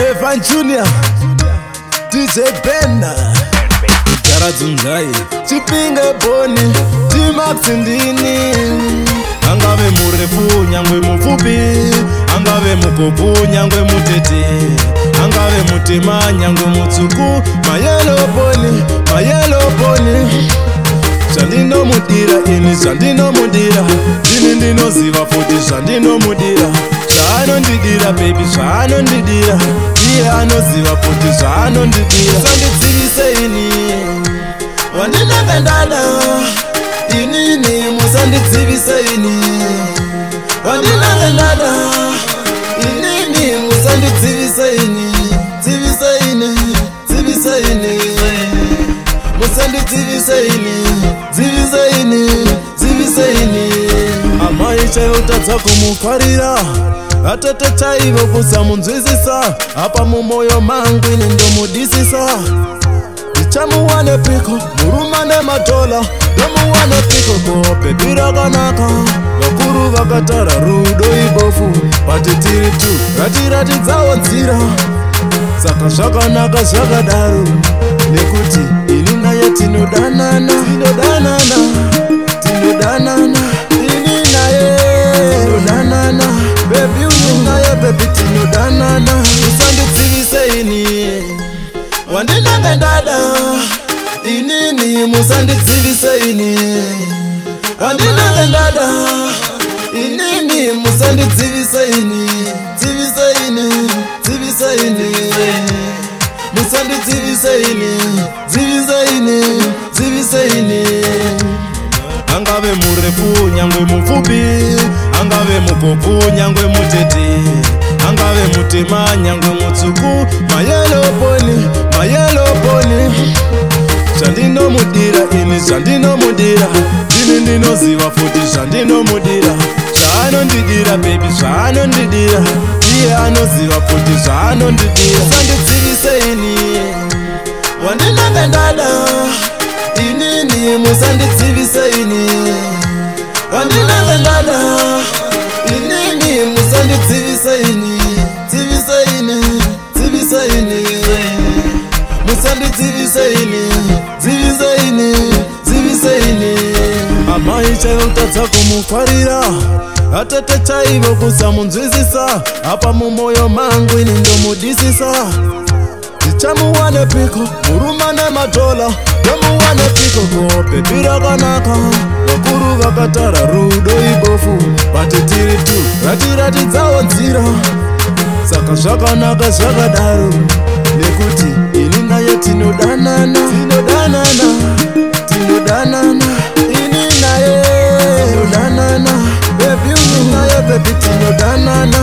Evan Junior, DJ Benna, Jarazunzai, Chipinga Boni, T-Max Ndini. Angave murefu nyangwe mufupi, angave mukopu nyangwe mutete, angave mutema nyangwe mutsuku, mayelo boni. Shandino mudira ini shandino mudira, dini ndino ziva futi shandino mudira. Shano ndidira baby shano ndidira, iye anoziva futi shano ndidira. Musanditsivise ini, wandinanga ndada, inini musanditsivise ini. Wandinanga ndada, inini musanditsivise ini. Tsivise ini, tsivise ini. Musanditsivise ini, tsivise ini, tsivise ini. Amai chayotadza kumufarira, atete chaivo kusamunzwisisa. Apa mumoyo mangu ini ndomudisisa. Ndichamuwane piko, murumane matola, ndomuwane piko kope rakanaka. Vakuru vakatara rudo ibofu, patitiri tu ratirati dzawo nzira. Saka zvakanaka zvakadaro, nekuti ini naye tinodanana. Ini naye tinodanana. Baby uni naye baby tinodanana. Musanditsivise ini, wandinanga ndada, inini musanditsivise ini. Wandinanga ndada, inini musanditsivise ini. Tsivise ini, tsivise ini. Musanditsivise ini, tsivise ini, tsivise ini. Angave murefu nyangwe mufupi, angave mukopu nyangwe mutete, angave mutema nyangwe mutsuku, mayelo boni. Shandino mudira ini shandino mudira, dini ndino ziva futi shandino mudira. Shano ndidira baby shano ndidira, iye anoziva futi shano ndidira. Musanditsivise ini, wandinanga ndada, inini musanditsivise ini. Wandinanga ndada, inini musanditsivise ini. Tsivise ini, tsivise ini. Musanditsivise ini, tsivise ini, tsivise ini. Amai chayotadza kumufarira, atete chaivo kusamunzwisisa. Apa mumoyo mangu ini ndomudisisa. Ndichamuwane piko, murumane matola, ndomuwane piko kope rakanaka. Vakuru vakatara rudo ibofu, patitiri tu ratirati dzawo nzira. Saka zvakanaka zvakadaro, nekuti ini naye tinodanana. Ini naye tinodanana. Baby uni naye baby tinodanana.